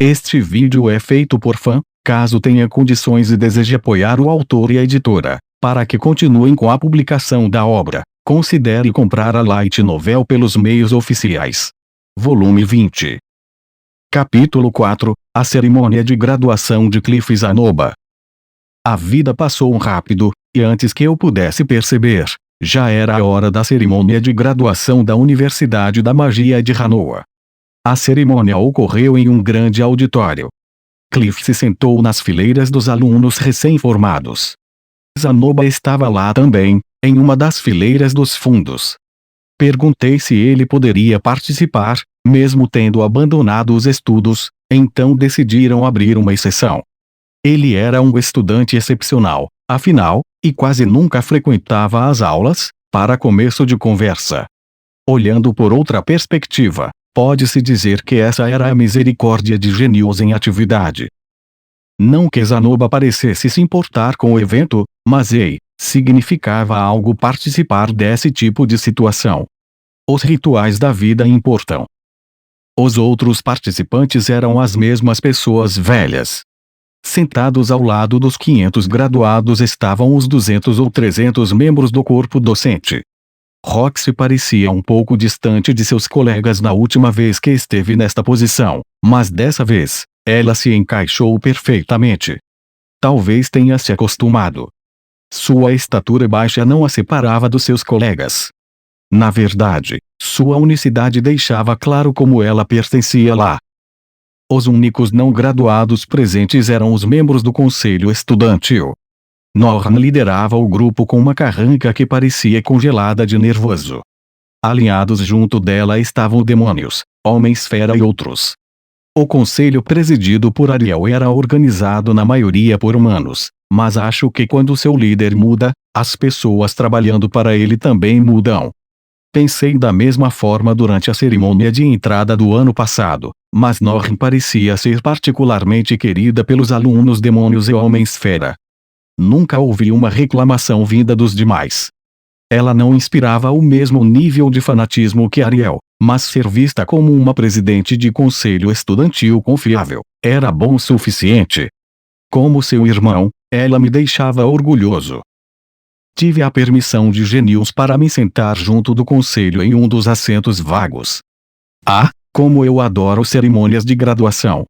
Este vídeo é feito por fã. Caso tenha condições e deseje apoiar o autor e a editora, para que continuem com a publicação da obra, considere comprar a Light Novel pelos meios oficiais. Volume 20. Capítulo 4 – A cerimônia de graduação de Cliff Zanoba. A vida passou rápido, e antes que eu pudesse perceber, já era a hora da cerimônia de graduação da Universidade da Magia de Hanoa. A cerimônia ocorreu em um grande auditório. Cliff se sentou nas fileiras dos alunos recém-formados. Zanoba estava lá também, em uma das fileiras dos fundos. Perguntei se ele poderia participar, mesmo tendo abandonado os estudos, então decidiram abrir uma exceção. Ele era um estudante excepcional, afinal, e quase nunca frequentava as aulas, para começo de conversa. Olhando por outra perspectiva, pode-se dizer que essa era a misericórdia de gênios em atividade. Não que Zanoba parecesse se importar com o evento, mas significava algo participar desse tipo de situação. Os rituais da vida importam. Os outros participantes eram as mesmas pessoas velhas. Sentados ao lado dos 500 graduados estavam os 200 ou 300 membros do corpo docente. Roxy parecia um pouco distante de seus colegas na última vez que esteve nesta posição, mas dessa vez, ela se encaixou perfeitamente. Talvez tenha se acostumado. Sua estatura baixa não a separava dos seus colegas. Na verdade, sua unicidade deixava claro como ela pertencia lá. Os únicos não graduados presentes eram os membros do conselho estudantil. Norn liderava o grupo com uma carranca que parecia congelada de nervoso. Alinhados junto dela estavam demônios, homens-fera e outros. O conselho presidido por Ariel era organizado na maioria por humanos, mas acho que quando seu líder muda, as pessoas trabalhando para ele também mudam. Pensei da mesma forma durante a cerimônia de entrada do ano passado, mas Norn parecia ser particularmente querida pelos alunos demônios e homens-fera. Nunca ouvi uma reclamação vinda dos demais. Ela não inspirava o mesmo nível de fanatismo que Ariel, mas ser vista como uma presidente de conselho estudantil confiável, era bom o suficiente. Como seu irmão, ela me deixava orgulhoso. Tive a permissão de gênios para me sentar junto do conselho em um dos assentos vagos. Ah, como eu adoro cerimônias de graduação!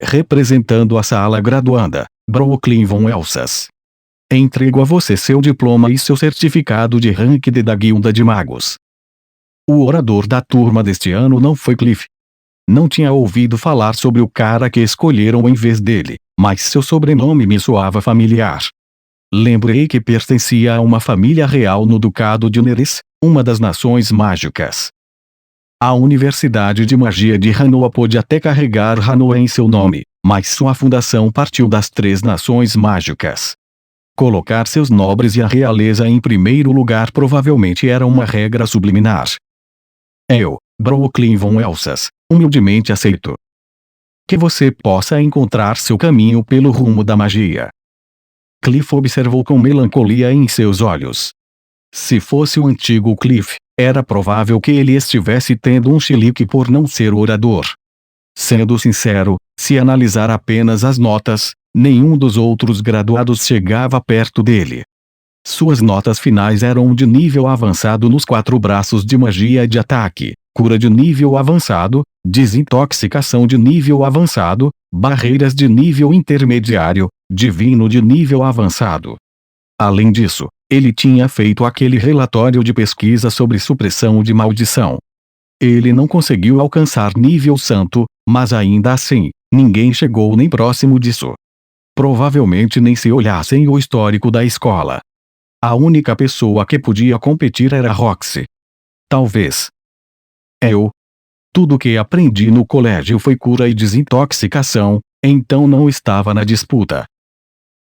Representando a sala graduanda, Brooklyn von Elsas. Entrego a você seu diploma e seu certificado de rank D da Guilda de Magos. O orador da turma deste ano não foi Cliff. Não tinha ouvido falar sobre o cara que escolheram em vez dele, mas seu sobrenome me soava familiar. Lembrei que pertencia a uma família real no Ducado de Neres, uma das nações mágicas. A Universidade de Magia de Hanoa pôde até carregar Hanoa em seu nome, mas sua fundação partiu das 3 nações mágicas. Colocar seus nobres e a realeza em primeiro lugar provavelmente era uma regra subliminar. Eu, Brooklyn von Elsas, humildemente aceito. Que você possa encontrar seu caminho pelo rumo da magia. Cliff observou com melancolia em seus olhos. Se fosse o antigo Cliff, era provável que ele estivesse tendo um chilique por não ser orador. Sendo sincero, se analisar apenas as notas, nenhum dos outros graduados chegava perto dele. Suas notas finais eram de nível avançado nos 4 braços de magia de ataque, cura de nível avançado, desintoxicação de nível avançado, barreiras de nível intermediário, divino de nível avançado. Além disso, ele tinha feito aquele relatório de pesquisa sobre supressão de maldição. Ele não conseguiu alcançar nível santo, mas ainda assim, ninguém chegou nem próximo disso. Provavelmente nem se olhassem o histórico da escola. A única pessoa que podia competir era Roxy. Talvez. Eu. Tudo que aprendi no colégio foi cura e desintoxicação, então não estava na disputa.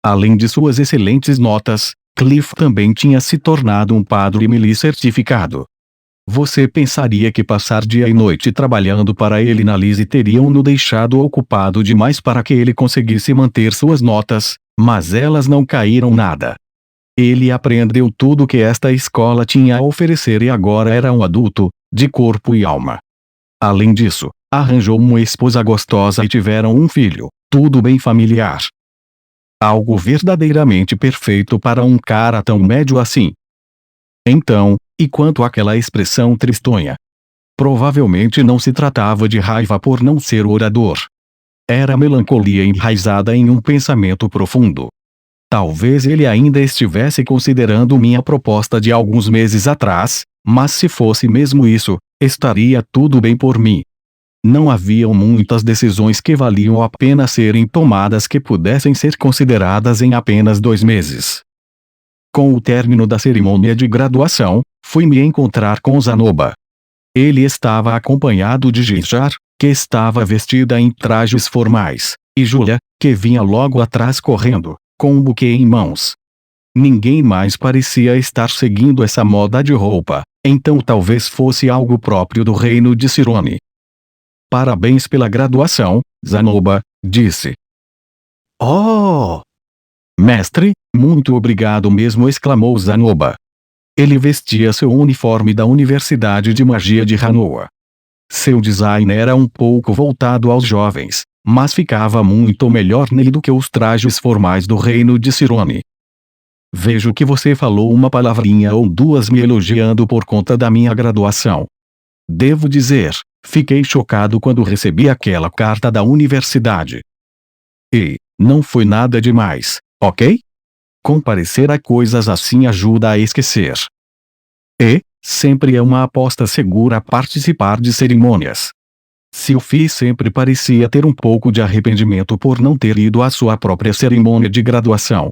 Além de suas excelentes notas, Cliff também tinha se tornado um padre Emily certificado. Você pensaria que passar dia e noite trabalhando para ele na Lise teriam-no deixado ocupado demais para que ele conseguisse manter suas notas, mas elas não caíram nada. Ele aprendeu tudo que esta escola tinha a oferecer e agora era um adulto, de corpo e alma. Além disso, arranjou uma esposa gostosa e tiveram um filho, tudo bem familiar. Algo verdadeiramente perfeito para um cara tão médio assim. Então, e quanto àquela expressão tristonha? Provavelmente não se tratava de raiva por não ser orador. Era melancolia enraizada em um pensamento profundo. Talvez ele ainda estivesse considerando minha proposta de alguns meses atrás, mas se fosse mesmo isso, estaria tudo bem por mim. Não haviam muitas decisões que valiam a pena serem tomadas que pudessem ser consideradas em apenas 2 meses. Com o término da cerimônia de graduação, fui me encontrar com Zanoba. Ele estava acompanhado de Ginjar, que estava vestida em trajes formais, e Julia, que vinha logo atrás correndo, com um buquê em mãos. Ninguém mais parecia estar seguindo essa moda de roupa, então talvez fosse algo próprio do reino de Cirone. Parabéns pela graduação, Zanoba, disse. Oh! Mestre, muito obrigado mesmo, exclamou Zanoba. Ele vestia seu uniforme da Universidade de Magia de Hanoa. Seu design era um pouco voltado aos jovens, mas ficava muito melhor nele do que os trajes formais do reino de Cirone. Vejo que você falou uma palavrinha ou duas me elogiando por conta da minha graduação. Devo dizer, fiquei chocado quando recebi aquela carta da universidade. E, não foi nada demais, ok? Comparecer a coisas assim ajuda a esquecer. E, sempre é uma aposta segura participar de cerimônias. Sylphie sempre parecia ter um pouco de arrependimento por não ter ido à sua própria cerimônia de graduação.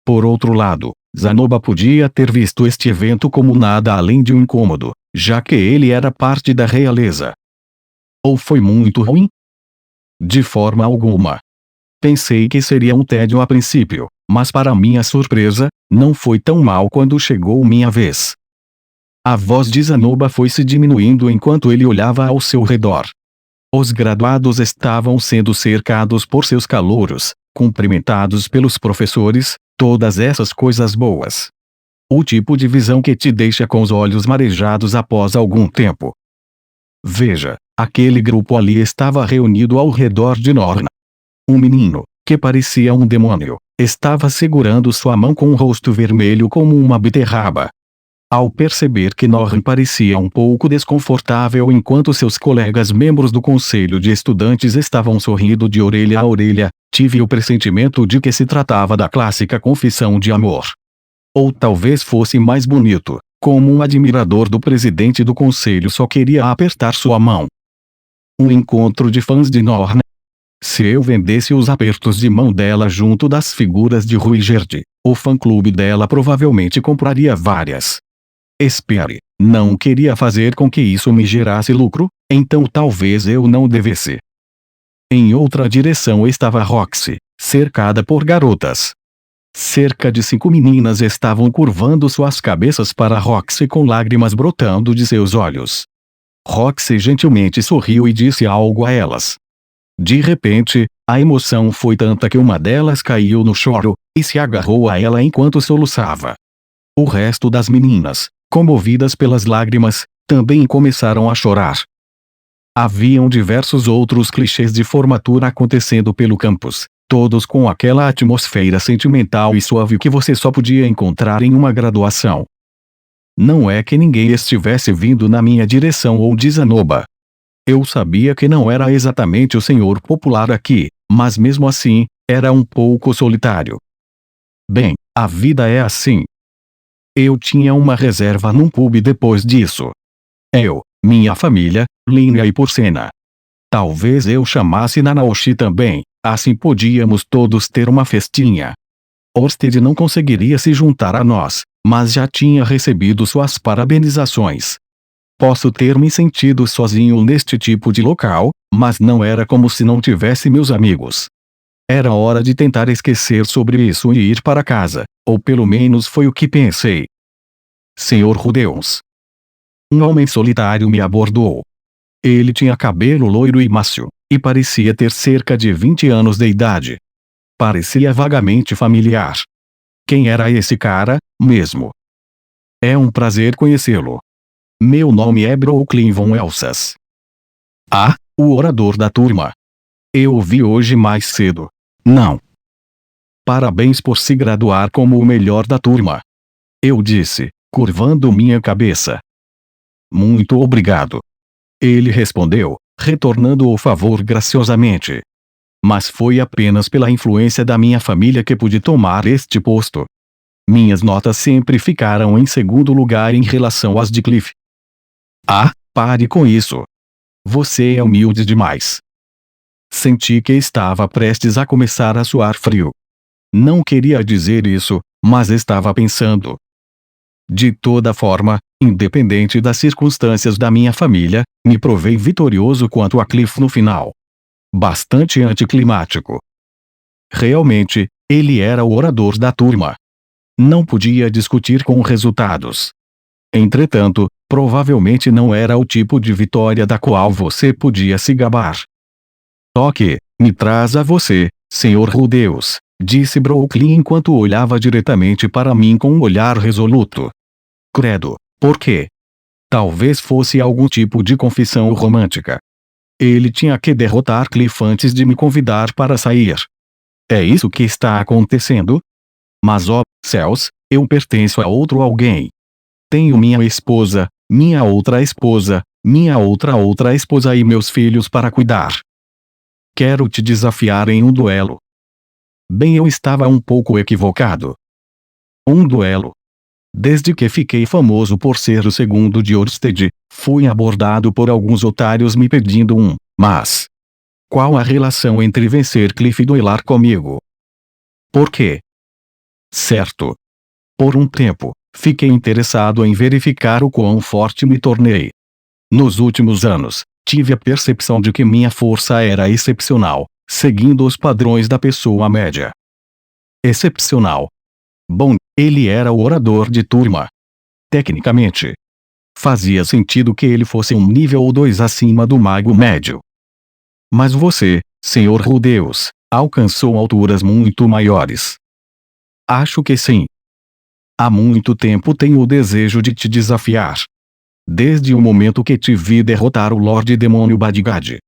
Por outro lado, Zanoba podia ter visto este evento como nada além de um incômodo, já que ele era parte da realeza. Ou foi muito ruim? De forma alguma. Pensei que seria um tédio a princípio, mas para minha surpresa, não foi tão mal quando chegou minha vez. A voz de Zanoba foi se diminuindo enquanto ele olhava ao seu redor. Os graduados estavam sendo cercados por seus calouros, cumprimentados pelos professores, todas essas coisas boas. O tipo de visão que te deixa com os olhos marejados após algum tempo. Veja, aquele grupo ali estava reunido ao redor de Norna. Um menino, que parecia um demônio, estava segurando sua mão com o rosto vermelho como uma beterraba. Ao perceber que Norn parecia um pouco desconfortável enquanto seus colegas membros do conselho de estudantes estavam sorrindo de orelha a orelha, tive o pressentimento de que se tratava da clássica confissão de amor. Ou talvez fosse mais bonito, como um admirador do presidente do conselho só queria apertar sua mão. Um encontro de fãs de Norn. Se eu vendesse os apertos de mão dela junto das figuras de Ruigerd, o fã-clube dela provavelmente compraria várias. Espere, não queria fazer com que isso me gerasse lucro, então talvez eu não devesse. Em outra direção estava Roxy, cercada por garotas. Cerca de 5 meninas estavam curvando suas cabeças para Roxy com lágrimas brotando de seus olhos. Roxy gentilmente sorriu e disse algo a elas. De repente, a emoção foi tanta que uma delas caiu no choro, e se agarrou a ela enquanto soluçava. O resto das meninas, comovidas pelas lágrimas, também começaram a chorar. Haviam diversos outros clichês de formatura acontecendo pelo campus, todos com aquela atmosfera sentimental e suave que você só podia encontrar em uma graduação. Não é que ninguém estivesse vindo na minha direção ou de Zanoba. Eu sabia que não era exatamente o senhor popular aqui, mas mesmo assim, era um pouco solitário. Bem, a vida é assim. Eu tinha uma reserva num pub depois disso. Eu, minha família, Linnea e Porcena. Talvez eu chamasse Nanaoshi também, assim podíamos todos ter uma festinha. Orsted não conseguiria se juntar a nós, mas já tinha recebido suas parabenizações. Posso ter me sentido sozinho neste tipo de local, mas não era como se não tivesse meus amigos. Era hora de tentar esquecer sobre isso e ir para casa, ou pelo menos foi o que pensei. Senhor Rudeus. Um homem solitário me abordou. Ele tinha cabelo loiro e mácio, e parecia ter cerca de 20 anos de idade. Parecia vagamente familiar. Quem era esse cara, mesmo? É um prazer conhecê-lo. Meu nome é Brooklyn von Elsas. Ah, o orador da turma. Eu o vi hoje mais cedo. Não. Parabéns por se graduar como o melhor da turma. Eu disse, curvando minha cabeça. Muito obrigado. Ele respondeu, retornando o favor graciosamente. Mas foi apenas pela influência da minha família que pude tomar este posto. Minhas notas sempre ficaram em segundo lugar em relação às de Cliff. Ah, pare com isso. Você é humilde demais. Senti que estava prestes a começar a suar frio. Não queria dizer isso, mas estava pensando. De toda forma, independente das circunstâncias da minha família, me provei vitorioso quanto a Cliff no final. Bastante anticlimático. Realmente, ele era o orador da turma. Não podia discutir com resultados. Entretanto, provavelmente não era o tipo de vitória da qual você podia se gabar. Ok, me traz a você, Sr. Rudeus, disse Brooklyn enquanto olhava diretamente para mim com um olhar resoluto. Credo, por quê? Talvez fosse algum tipo de confissão romântica. Ele tinha que derrotar Cliff antes de me convidar para sair. É isso que está acontecendo? Mas ó, céus, eu pertenço a outro alguém. Tenho minha esposa, minha outra esposa, minha outra esposa e meus filhos para cuidar. Quero te desafiar em um duelo. Bem, eu estava um pouco equivocado. Um duelo. Desde que fiquei famoso por ser o segundo de Orsted, fui abordado por alguns otários me pedindo um, mas... Qual a relação entre vencer Cliff e duelar comigo? Por quê? Certo. Por um tempo, fiquei interessado em verificar o quão forte me tornei. Nos últimos anos, tive a percepção de que minha força era excepcional, seguindo os padrões da pessoa média. Excepcional. Bom, ele era o orador de turma. Tecnicamente, fazia sentido que ele fosse um nível ou dois acima do mago médio. Mas você, Sr. Rudeus, alcançou alturas muito maiores. Acho que sim. Há muito tempo tenho o desejo de te desafiar. Desde o momento que te vi derrotar o Lorde Demônio Badgad.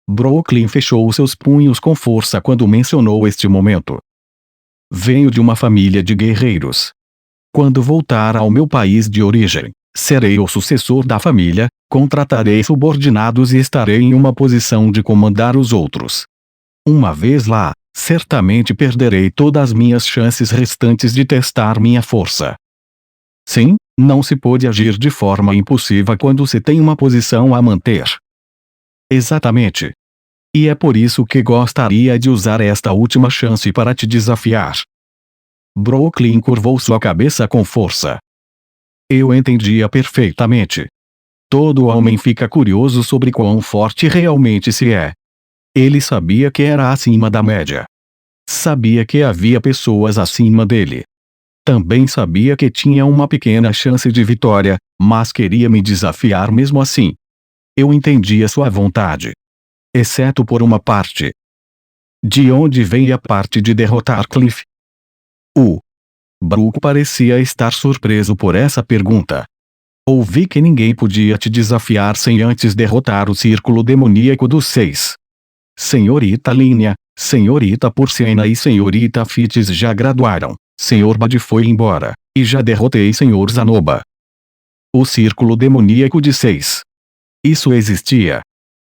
Brooklyn fechou seus punhos com força quando mencionou este momento. Venho de uma família de guerreiros. Quando voltar ao meu país de origem, serei o sucessor da família, contratarei subordinados e estarei em uma posição de comandar os outros. Uma vez lá, certamente perderei todas as minhas chances restantes de testar minha força. Sim, não se pode agir de forma impulsiva quando se tem uma posição a manter. Exatamente. E é por isso que gostaria de usar esta última chance para te desafiar. Brooklyn curvou sua cabeça com força. Eu entendia perfeitamente. Todo homem fica curioso sobre quão forte realmente se é. Ele sabia que era acima da média. Sabia que havia pessoas acima dele. Também sabia que tinha uma pequena chance de vitória, mas queria me desafiar mesmo assim. Eu entendia sua vontade. Exceto por uma parte. De onde vem a parte de derrotar Cliff? Brook parecia estar surpreso por essa pergunta. Ouvi que ninguém podia te desafiar sem antes derrotar o círculo demoníaco dos 6. Senhorita Linha, Senhorita Porciana e Senhorita Fitz já graduaram. Senhor Bad foi embora, e já derrotei Senhor Zanoba. O círculo demoníaco de 6. Isso existia.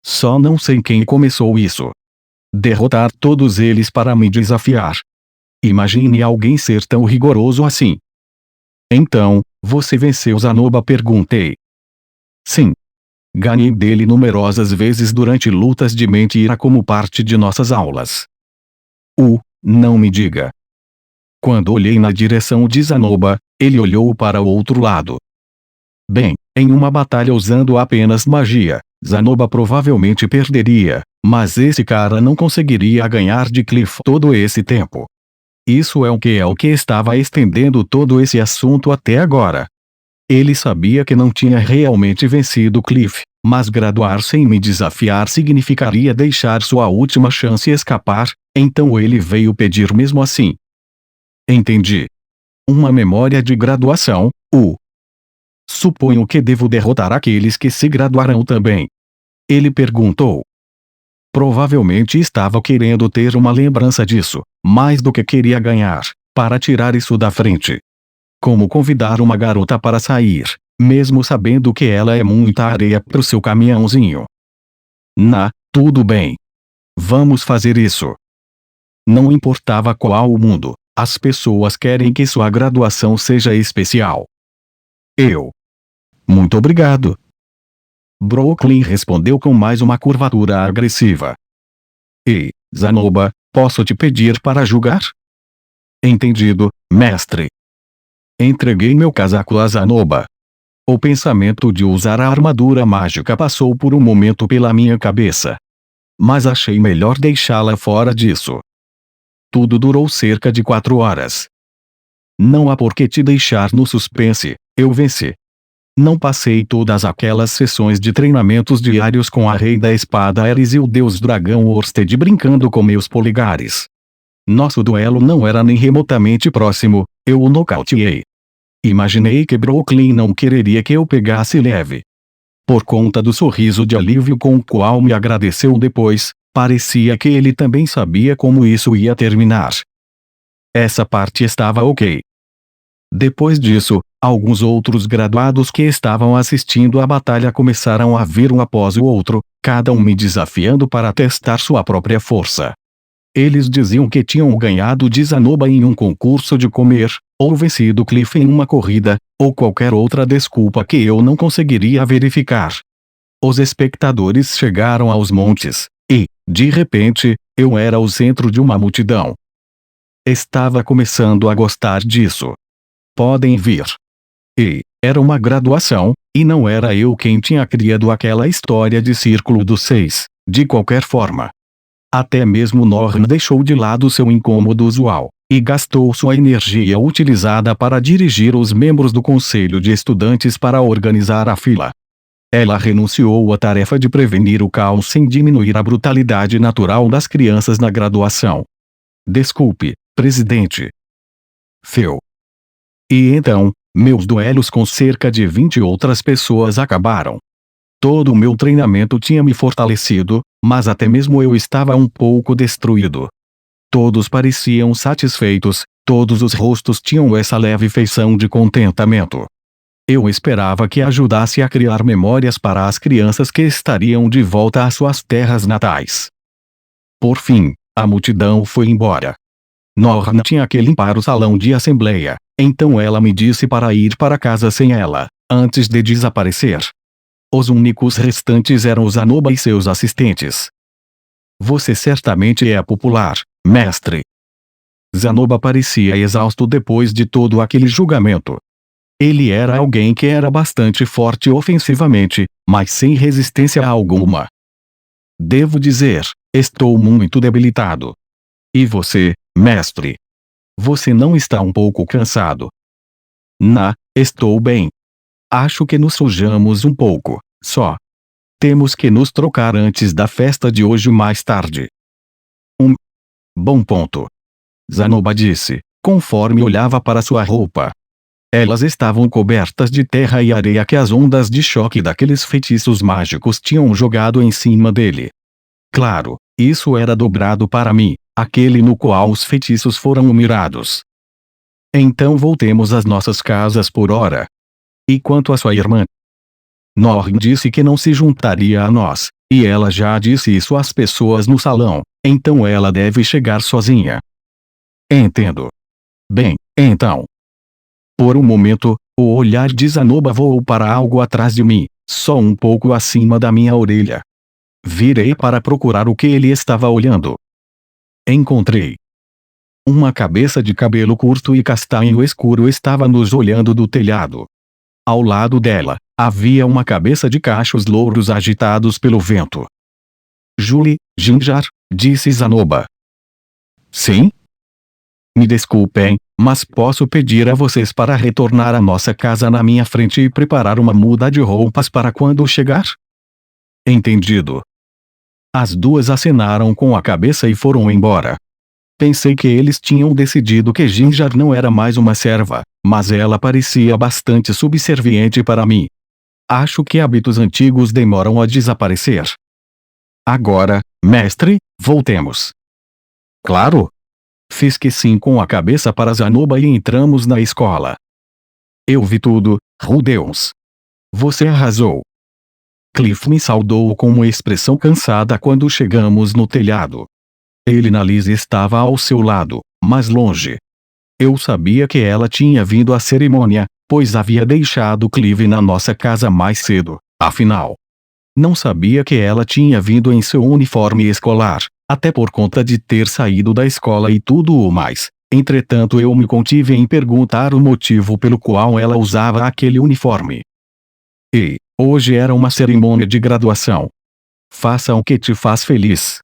Só não sei quem começou isso. Derrotar todos eles para me desafiar. Imagine alguém ser tão rigoroso assim. Então, você venceu Zanoba? Perguntei. Sim. Ganhei dele numerosas vezes durante lutas de mentira como parte de nossas aulas. Não me diga. Quando olhei na direção de Zanoba, ele olhou para o outro lado. Bem, em uma batalha usando apenas magia, Zanoba provavelmente perderia, mas esse cara não conseguiria ganhar de Cliff todo esse tempo. Isso é o que estava estendendo todo esse assunto até agora. Ele sabia que não tinha realmente vencido Cliff, mas graduar sem me desafiar significaria deixar sua última chance escapar, então ele veio pedir mesmo assim. Entendi. Uma memória de graduação, Suponho que devo derrotar aqueles que se graduarão também. Ele perguntou. Provavelmente estava querendo ter uma lembrança disso, mais do que queria ganhar, para tirar isso da frente. Como convidar uma garota para sair, mesmo sabendo que ela é muita areia pro seu caminhãozinho? Tudo bem. Vamos fazer isso. Não importava qual o mundo, as pessoas querem que sua graduação seja especial. Muito obrigado. Brooklyn respondeu com mais uma curvatura agressiva. Ei, Zanoba, posso te pedir para julgar? Entendido, mestre. Entreguei meu casaco a Zanoba. O pensamento de usar a armadura mágica passou por um momento pela minha cabeça. Mas achei melhor deixá-la fora disso. Tudo durou cerca de 4 horas. Não há por que te deixar no suspense, eu venci. Não passei todas aquelas sessões de treinamentos diários com a Rei da Espada Ares e o Deus Dragão Orsted brincando com meus polegares. Nosso duelo não era nem remotamente próximo, eu o nocauteei. Imaginei que Brooklyn não quereria que eu pegasse leve. Por conta do sorriso de alívio com o qual me agradeceu depois, parecia que ele também sabia como isso ia terminar. Essa parte estava ok. Depois disso, alguns outros graduados que estavam assistindo à batalha começaram a vir um após o outro, cada um me desafiando para testar sua própria força. Eles diziam que tinham ganhado de Zanoba em um concurso de comer, ou vencido Cliff em uma corrida, ou qualquer outra desculpa que eu não conseguiria verificar. Os espectadores chegaram aos montes, e, de repente, eu era o centro de uma multidão. Estava começando a gostar disso. Podem vir. Era uma graduação, e não era eu quem tinha criado aquela história de Círculo dos Seis, de qualquer forma. Até mesmo Norn deixou de lado seu incômodo usual, e gastou sua energia utilizada para dirigir os membros do conselho de estudantes para organizar a fila. Ela renunciou à tarefa de prevenir o caos sem diminuir a brutalidade natural das crianças na graduação. Desculpe, presidente. Phil. E então, meus duelos com cerca de 20 outras pessoas acabaram. Todo o meu treinamento tinha me fortalecido, mas até mesmo eu estava um pouco destruído. Todos pareciam satisfeitos, todos os rostos tinham essa leve feição de contentamento. Eu esperava que ajudasse a criar memórias para as crianças que estariam de volta às suas terras natais. Por fim, a multidão foi embora. Norn tinha que limpar o salão de assembleia, então ela me disse para ir para casa sem ela, antes de desaparecer. Os únicos restantes eram Zanoba e seus assistentes. Você certamente é popular, mestre. Zanoba parecia exausto depois de todo aquele julgamento. Ele era alguém que era bastante forte ofensivamente, mas sem resistência alguma. Devo dizer, estou muito debilitado. E você, mestre? Você não está um pouco cansado? Estou bem. Acho que nos sujamos um pouco, só. Temos que nos trocar antes da festa de hoje mais tarde. Bom ponto. Zanoba disse, conforme olhava para sua roupa. Elas estavam cobertas de terra e areia que as ondas de choque daqueles feitiços mágicos tinham jogado em cima dele. Claro, isso era dobrado para mim, aquele no qual os feitiços foram mirados. Então voltemos às nossas casas por hora. E quanto a sua irmã? Norn disse que não se juntaria a nós, e ela já disse isso às pessoas no salão, então ela deve chegar sozinha. Entendo. Bem, então. Por um momento, o olhar de Zanoba voou para algo atrás de mim, só um pouco acima da minha orelha. Virei para procurar o que ele estava olhando. Encontrei. Uma cabeça de cabelo curto e castanho escuro estava nos olhando do telhado. Ao lado dela, havia uma cabeça de cachos louros agitados pelo vento. Julie, Jinjar, disse Zanoba. Sim? Me desculpem, mas posso pedir a vocês para retornar à nossa casa na minha frente e preparar uma muda de roupas para quando chegar? Entendido. As duas acenaram com a cabeça e foram embora. Pensei que eles tinham decidido que Jinjar não era mais uma serva, mas ela parecia bastante subserviente para mim. Acho que hábitos antigos demoram a desaparecer. Agora, mestre, voltemos. Claro. Fiz que sim com a cabeça para Zanoba e entramos na escola. Eu vi tudo, Rudeus. Você arrasou. Cliff me saudou com uma expressão cansada quando chegamos no telhado. Elinalise estava ao seu lado, mas longe. Eu sabia que ela tinha vindo à cerimônia, pois havia deixado Clive na nossa casa mais cedo, afinal. Não sabia que ela tinha vindo em seu uniforme escolar, até por conta de ter saído da escola e tudo o mais. Entretanto, eu me contive em perguntar o motivo pelo qual ela usava aquele uniforme. E, hoje era uma cerimônia de graduação. Faça o que te faz feliz.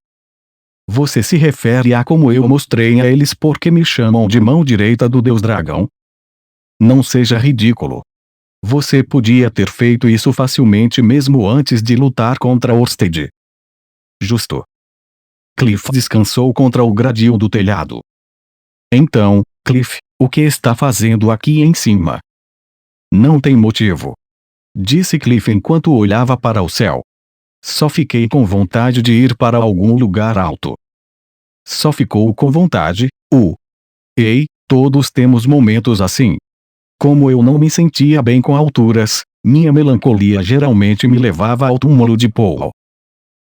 Você se refere a como eu mostrei a eles porque me chamam de mão direita do Deus Dragão? Não seja ridículo. Você podia ter feito isso facilmente mesmo antes de lutar contra Orsted. Justo. Cliff descansou contra o gradil do telhado. Então, Cliff, o que está fazendo aqui em cima? Não tem motivo. Disse Cliff enquanto olhava para o céu. Só fiquei com vontade de ir para algum lugar alto. Só ficou com vontade, Ei, todos temos momentos assim. Como eu não me sentia bem com alturas, minha melancolia geralmente me levava ao túmulo de Paul.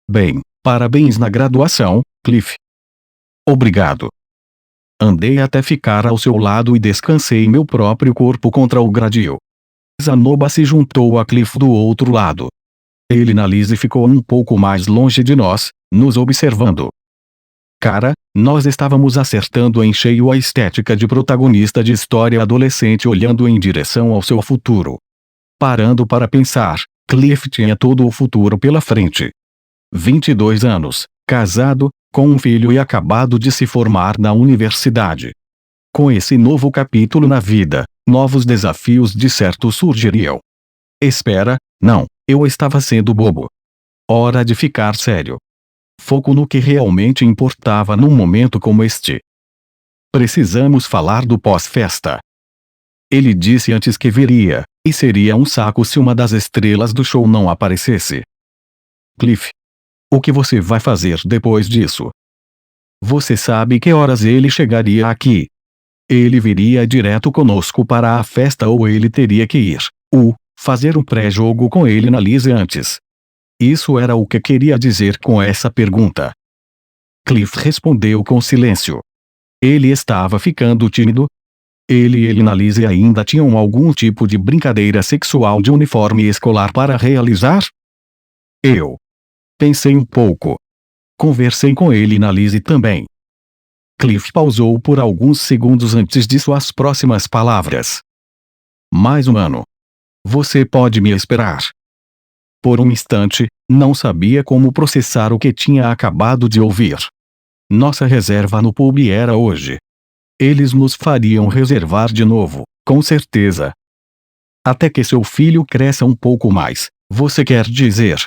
Bem, parabéns na graduação, Cliff. Obrigado. Andei até ficar ao seu lado e descansei meu próprio corpo contra o gradil. Zanoba se juntou a Cliff do outro lado. Elinalise ficou um pouco mais longe de nós, nos observando. Cara, nós estávamos acertando em cheio a estética de protagonista de história adolescente olhando em direção ao seu futuro. Parando para pensar, Cliff tinha todo o futuro pela frente. 22 anos, casado, com um filho e acabado de se formar na universidade. Com esse novo capítulo na vida, novos desafios de certo surgiriam. Espera, não, eu estava sendo bobo. Hora de ficar sério. Foco no que realmente importava num momento como este. Precisamos falar do pós-festa. Ele disse antes que viria, e seria um saco se uma das estrelas do show não aparecesse. Cliff. O que você vai fazer depois disso? Você sabe que horas ele chegaria aqui? Ele viria direto conosco para a festa ou ele teria que ir, fazer um pré-jogo com ele na Lise antes? Isso era o que queria dizer com essa pergunta. Cliff respondeu com silêncio. Ele estava ficando tímido? Ele e Elinalise ainda tinham algum tipo de brincadeira sexual de uniforme escolar para realizar? Eu pensei um pouco. Conversei com Elinalise também. Cliff pausou por alguns segundos antes de suas próximas palavras. Mais um ano. Você pode me esperar. Por um instante, não sabia como processar o que tinha acabado de ouvir. Nossa reserva no pub era hoje. Eles nos fariam reservar de novo, com certeza. Até que seu filho cresça um pouco mais, você quer dizer?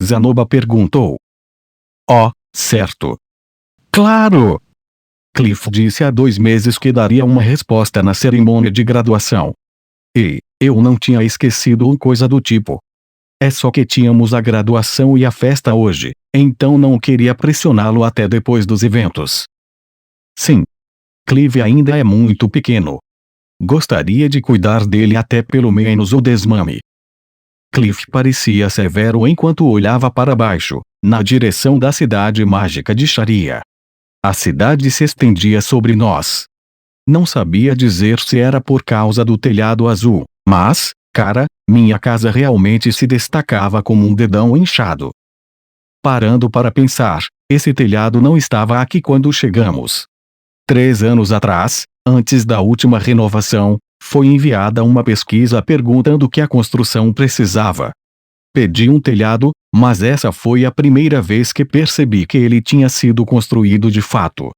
Zanoba perguntou. Oh, certo. Claro! Cliff disse há 2 meses que daria uma resposta na cerimônia de graduação. E, eu não tinha esquecido ou coisa do tipo. É só que tínhamos a graduação e a festa hoje, então não queria pressioná-lo até depois dos eventos. Sim. Clive ainda é muito pequeno. Gostaria de cuidar dele até pelo menos o desmame. Cliff parecia severo enquanto olhava para baixo, na direção da cidade mágica de Sharia. A cidade se estendia sobre nós. Não sabia dizer se era por causa do telhado azul, mas, cara, minha casa realmente se destacava como um dedão inchado. Parando para pensar, esse telhado não estava aqui quando chegamos. 3 anos atrás, antes da última renovação, foi enviada uma pesquisa perguntando o que a construção precisava. Pedi um telhado, mas essa foi a primeira vez que percebi que ele tinha sido construído de fato.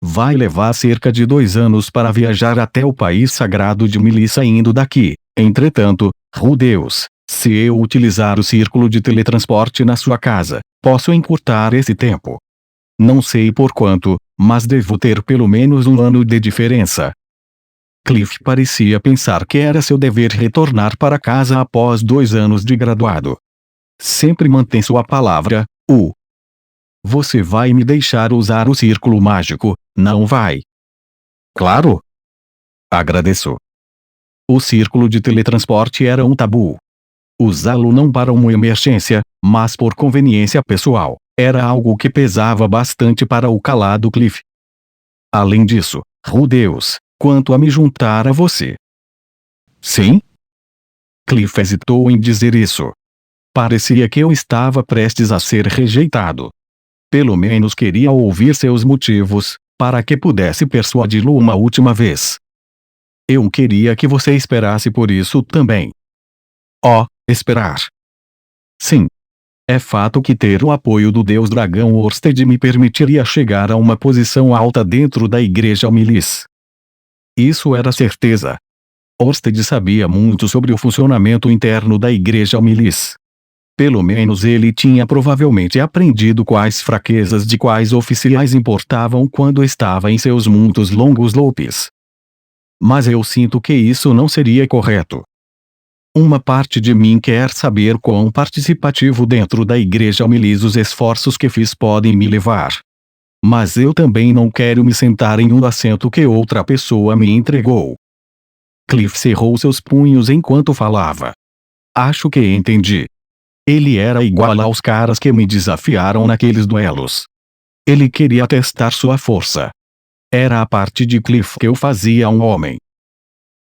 Vai levar cerca de 2 anos para viajar até o país sagrado de Melissa indo daqui. Entretanto, Rudeus, se eu utilizar o círculo de teletransporte na sua casa, posso encurtar esse tempo. Não sei por quanto, mas devo ter pelo menos 1 ano de diferença. Cliff parecia pensar que era seu dever retornar para casa após 2 anos de graduado. Sempre mantém sua palavra, U. Você vai me deixar usar o círculo mágico, não vai? Claro. Agradeço. O círculo de teletransporte era um tabu. Usá-lo não para uma emergência, mas por conveniência pessoal, era algo que pesava bastante para o calado Cliff. Além disso, Deus, quanto a me juntar a você. Sim? Cliff hesitou em dizer isso. Parecia que eu estava prestes a ser rejeitado. Pelo menos queria ouvir seus motivos, para que pudesse persuadi-lo uma última vez. Eu queria que você esperasse por isso também. Oh, esperar. Sim. É fato que ter o apoio do deus dragão Orsted me permitiria chegar a uma posição alta dentro da Igreja Almilis. Isso era certeza. Orsted sabia muito sobre o funcionamento interno da Igreja Almilis. Pelo menos ele tinha provavelmente aprendido quais fraquezas de quais oficiais importavam quando estava em seus muitos longos lopes. Mas eu sinto que isso não seria correto. Uma parte de mim quer saber quão participativo dentro da Igreja Almilis os esforços que fiz podem me levar. Mas eu também não quero me sentar em um assento que outra pessoa me entregou. Cliff cerrou seus punhos enquanto falava. Acho que entendi. Ele era igual aos caras que me desafiaram naqueles duelos. Ele queria testar sua força. Era a parte de Cliff que eu fazia um homem.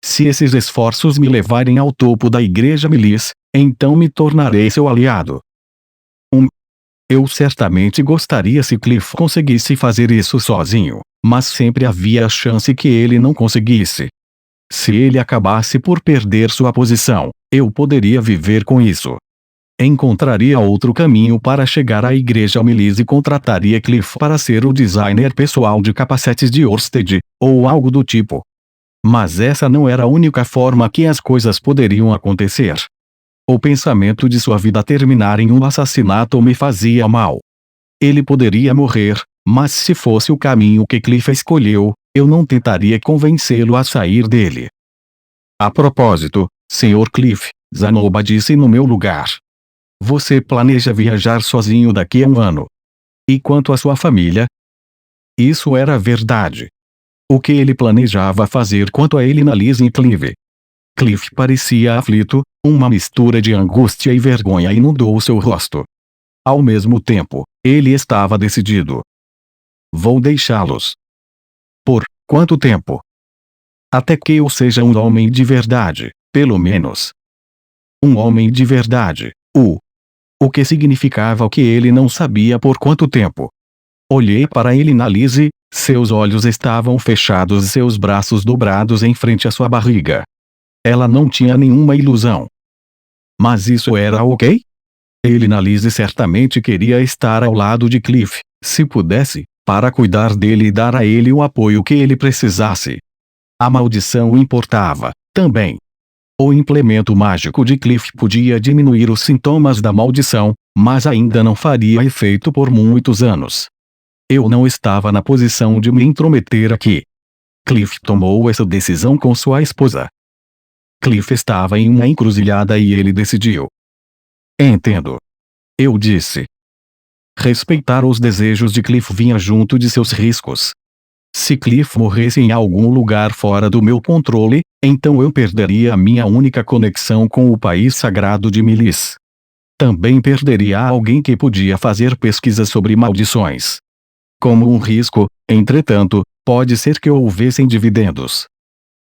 Se esses esforços me levarem ao topo da Igreja Almilis, então me tornarei seu aliado. Eu certamente gostaria se Cliff conseguisse fazer isso sozinho, mas sempre havia a chance que ele não conseguisse. Se ele acabasse por perder sua posição, eu poderia viver com isso. Encontraria outro caminho para chegar à Igreja Almilis e contrataria Cliff para ser o designer pessoal de capacetes de Orsted, ou algo do tipo. Mas essa não era a única forma que as coisas poderiam acontecer. O pensamento de sua vida terminar em um assassinato me fazia mal. Ele poderia morrer, mas se fosse o caminho que Cliff escolheu, eu não tentaria convencê-lo a sair dele. A propósito, Sr. Cliff, Zanoba disse no meu lugar. Você planeja viajar sozinho daqui a 1 ano. E quanto à sua família? Isso era verdade. O que ele planejava fazer quanto a ele na Lizzie Clive? Cliff parecia aflito, uma mistura de angústia e vergonha inundou seu rosto. Ao mesmo tempo, ele estava decidido. Vou deixá-los. Por quanto tempo? Até que eu seja um homem de verdade, pelo menos. Um homem de verdade, o que significava o que ele não sabia por quanto tempo. Olhei para ele na Lizzie, seus olhos estavam fechados e seus braços dobrados em frente à sua barriga. Ela não tinha nenhuma ilusão. Mas isso era ok? Ele na Lizzie certamente queria estar ao lado de Cliff, se pudesse, para cuidar dele e dar a ele o apoio que ele precisasse. A maldição importava, também. O implemento mágico de Cliff podia diminuir os sintomas da maldição, mas ainda não faria efeito por muitos anos. Eu não estava na posição de me intrometer aqui. Cliff tomou essa decisão com sua esposa. Cliff estava em uma encruzilhada e ele decidiu. Entendo. Eu disse. Respeitar os desejos de Cliff vinha junto de seus riscos. Se Cliff morresse em algum lugar fora do meu controle, então eu perderia a minha única conexão com o país sagrado de Milis. Também perderia alguém que podia fazer pesquisas sobre maldições. Como um risco, entretanto, pode ser que houvessem dividendos.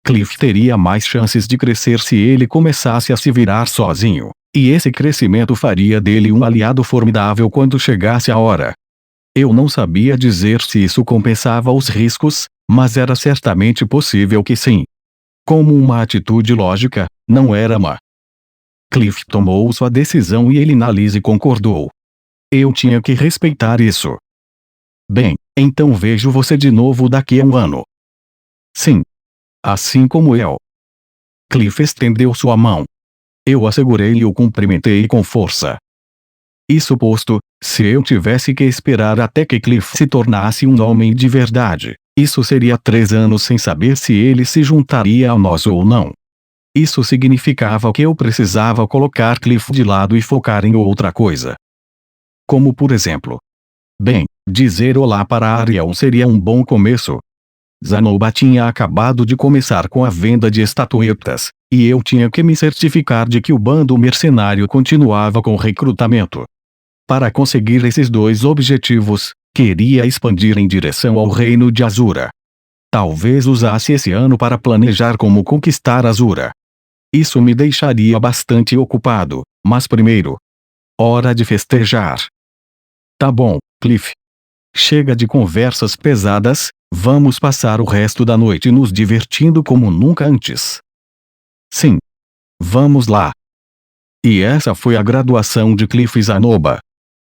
Cliff teria mais chances de crescer se ele começasse a se virar sozinho, e esse crescimento faria dele um aliado formidável quando chegasse a hora. Eu não sabia dizer se isso compensava os riscos, mas era certamente possível que sim. Como uma atitude lógica, não era má. Cliff tomou sua decisão e ele na Lizzie concordou. Eu tinha que respeitar isso. Bem, então vejo você de novo daqui a 1 ano. Sim. Assim como eu. Cliff estendeu sua mão. Eu a segurei e o cumprimentei com força. Isso posto, se eu tivesse que esperar até que Cliff se tornasse um homem de verdade, Isso seria 3 anos sem saber se ele se juntaria a nós ou não. Isso significava que eu precisava colocar Cliff de lado e focar em outra coisa. Como por exemplo. Bem, dizer olá para Ariel seria um bom começo. Zanoba tinha acabado de começar com a venda de estatuetas, e eu tinha que me certificar de que o bando mercenário continuava com o recrutamento. Para conseguir esses 2 objetivos, queria expandir em direção ao reino de Azura. Talvez usasse esse ano para planejar como conquistar Azura. Isso me deixaria bastante ocupado, mas primeiro. Hora de festejar. Tá bom, Cliff. Chega de conversas pesadas, vamos passar o resto da noite nos divertindo como nunca antes. Sim. Vamos lá. E essa foi a graduação de Cliff Zanoba.